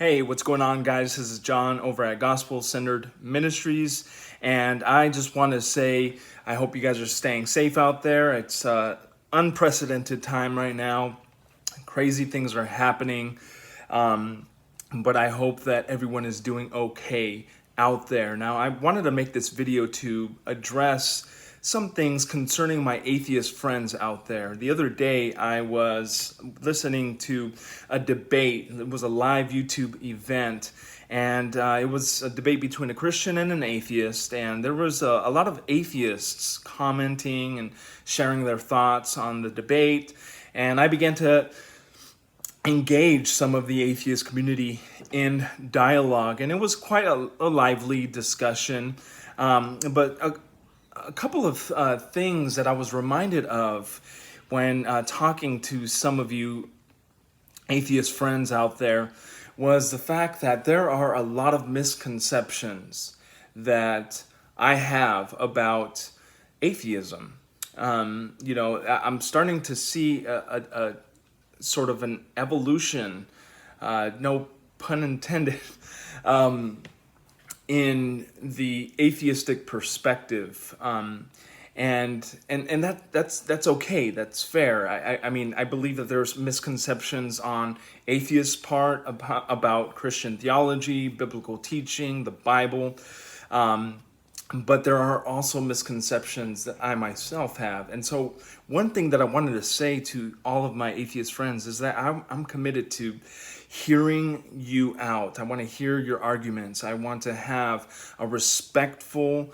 Hey, what's going on, guys? This is John over at Gospel Centered Ministries, and I just want to say I hope you guys are staying safe out there. It's unprecedented time right now. Crazy things are happening, but I hope that everyone is doing okay out there. Now, I wanted to make this video to address some things concerning my atheist friends out there. The other day, I was listening to a debate. It was a live YouTube event, and it was a debate between a Christian and an atheist, and there was a lot of atheists commenting and sharing their thoughts on the debate, and I began to engage some of the atheist community in dialogue, and it was quite a lively discussion, but a couple of things that I was reminded of when talking to some of you atheist friends out there was the fact that there are a lot of misconceptions that I have about atheism. I'm starting to see a sort of an evolution, no pun intended, in the atheistic perspective, and that's okay. That's fair. I mean, I believe that there's misconceptions on atheists' part about Christian theology, biblical teaching, the Bible, but there are also misconceptions that I myself have. And so one thing that I wanted to say to all of my atheist friends is that I'm committed to hearing you out. I want to hear your arguments. I want to have a respectful,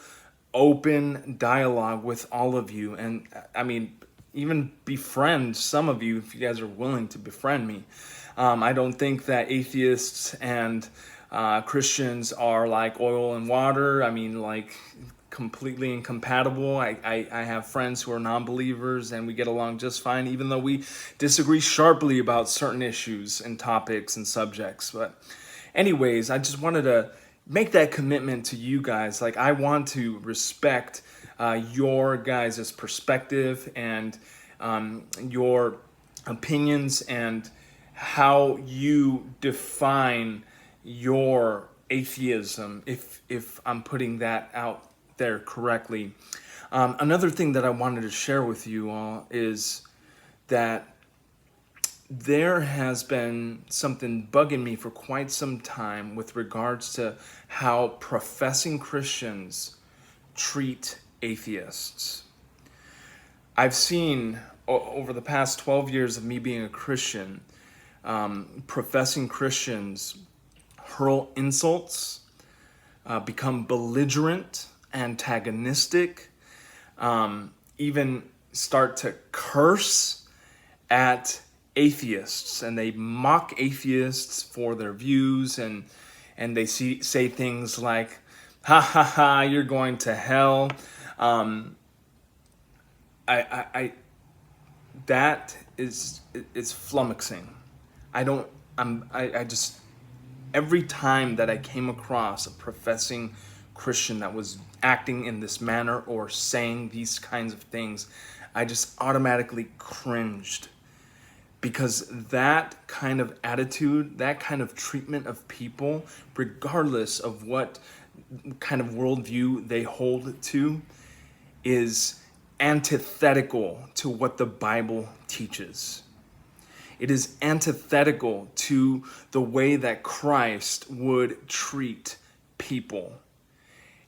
open dialogue with all of you. And I mean, even befriend some of you if you guys are willing to befriend me. I don't think that atheists and Christians are like oil and water. I mean, like completely incompatible. I have friends who are non-believers and we get along just fine, even though we disagree sharply about certain issues and topics and subjects. But anyways, I just wanted to make that commitment to you guys. Like, I want to respect your guys' perspective and your opinions and how you define your atheism, if I'm putting that out there correctly. Another thing that I wanted to share with you all is that there has been something bugging me for quite some time with regards to how professing Christians treat atheists. I've seen over the past 12 years of me being a Christian, professing Christians hurl insults, become belligerent, antagonistic, even start to curse at atheists, and they mock atheists for their views, and they say things like, "Ha ha ha, you're going to hell." That is flummoxing. I just every time that I came across a professing Christian that was acting in this manner or saying these kinds of things, I just automatically cringed, because that kind of attitude, that kind of treatment of people, regardless of what kind of worldview they hold to, is antithetical to what the Bible teaches. It is antithetical to the way that Christ would treat people.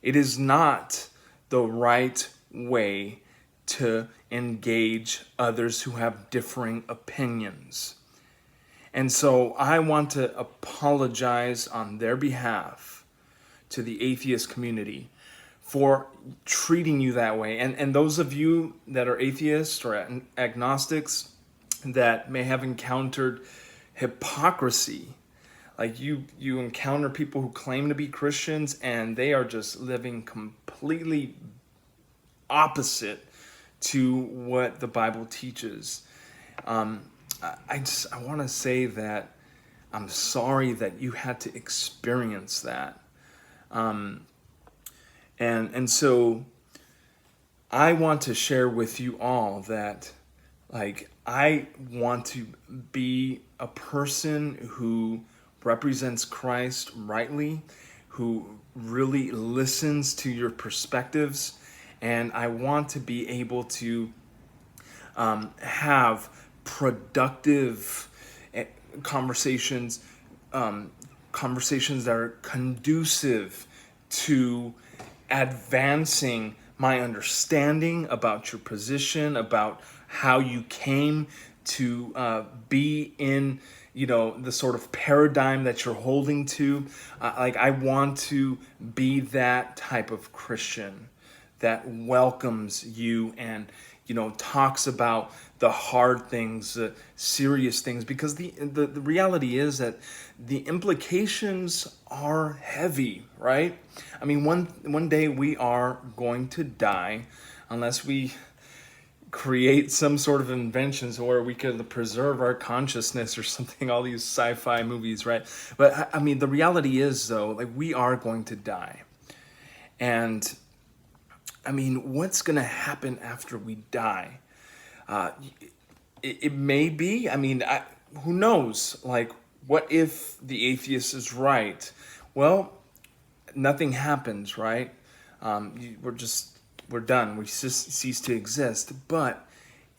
It is not the right way to engage others who have differing opinions. And so I want to apologize on their behalf to the atheist community for treating you that way. And those of you that are atheists or agnostics that may have encountered hypocrisy, like you encounter people who claim to be Christians and they are just living completely opposite to what the Bible teaches. I want to say that I'm sorry that you had to experience that. And so I want to share with you all that, like, I want to be a person who represents Christ rightly, who really listens to your perspectives. And I want to be able to have productive conversations, conversations that are conducive to advancing my understanding about your position, about how you came to be in, the sort of paradigm that you're holding to. I want to be that type of Christian that welcomes you and talks about the hard things, serious things, because the reality is that the implications are heavy, right? I mean, one day we are going to die, unless we create some sort of inventions where we could preserve our consciousness or something, all these sci-fi movies, right? But I mean, the reality is, though, like, we are going to die. And I mean, what's going to happen after we die? It may be, I mean, who knows? Like, what if the atheist is right? Well, nothing happens, right? We're done. We cease to exist. But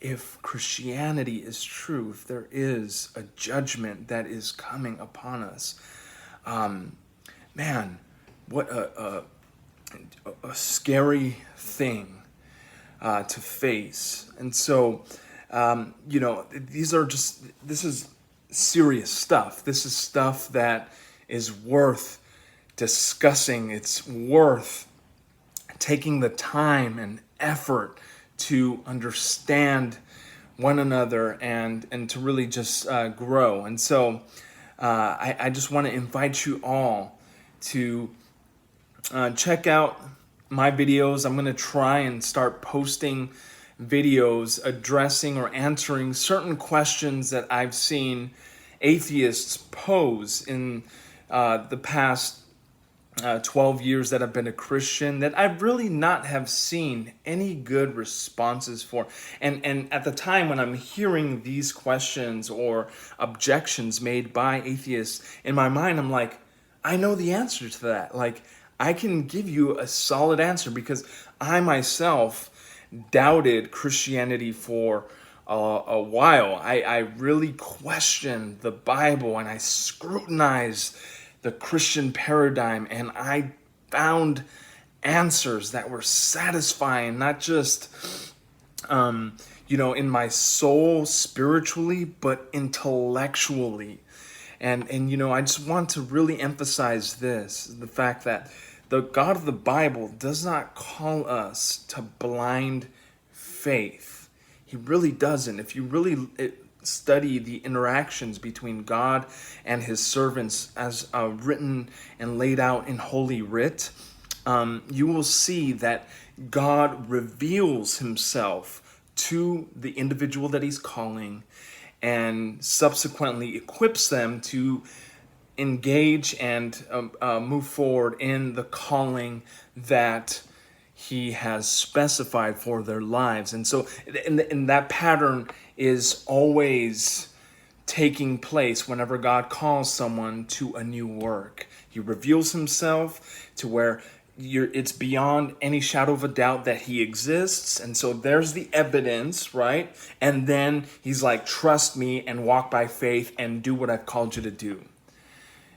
if Christianity is true, if there is a judgment that is coming upon us, man, what a scary thing to face. And so, this is serious stuff. This is stuff that is worth discussing. It's worth taking the time and effort to understand one another and to really just grow. And so I just want to invite you all to check out my videos. I'm going to try and start posting videos addressing or answering certain questions that I've seen atheists pose in the past 12 years that I've been a Christian, that I really not have seen any good responses for. And at the time when I'm hearing these questions or objections made by atheists, in my mind, I'm like, I know the answer to that. Like, I can give you a solid answer because I myself doubted Christianity for a while. I really questioned the Bible and I scrutinized the Christian paradigm, and I found answers that were satisfying, not just in my soul spiritually, but intellectually. And I just want to really emphasize the fact that the God of the Bible does not call us to blind faith. He really doesn't. If you really study the interactions between God and his servants as written and laid out in Holy Writ, you will see that God reveals himself to the individual that he's calling and subsequently equips them to engage and move forward in the calling that he has specified for their lives. And so in that pattern is always taking place whenever God calls someone to a new work. He reveals himself to where it's beyond any shadow of a doubt that he exists. And so there's the evidence, right? And then he's like, trust me and walk by faith and do what I've called you to do.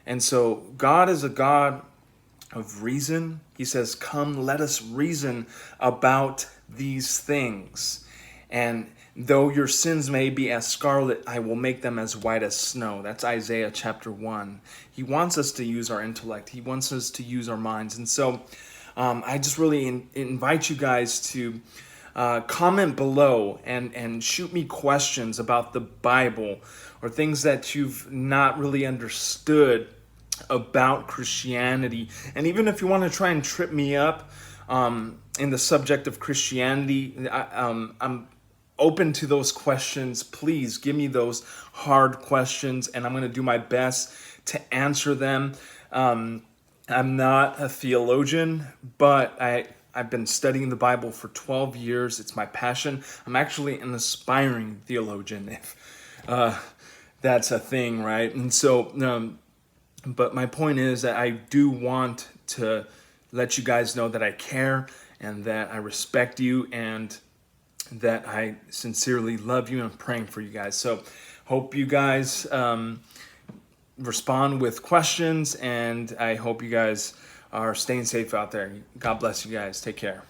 And so God is a God of reason. He says, come, let us reason about these things. And though your sins may be as scarlet, I will make them as white as snow. That's Isaiah chapter 1. He wants us to use our intellect. He wants us to use our minds. And so I just really invite you guys to comment below and shoot me questions about the Bible or things that you've not really understood about Christianity. And even if you want to try and trip me up in the subject of Christianity, I'm open to those questions. Please give me those hard questions, and I'm going to do my best to answer them. I'm not a theologian, but I've been studying the Bible for 12 years. It's my passion. I'm actually an aspiring theologian, if that's a thing, right? And so But my point is that I do want to let you guys know that I care and that I respect you and that I sincerely love you and I'm praying for you guys. So hope you guys respond with questions, and I hope you guys are staying safe out there. God bless you guys. Take care.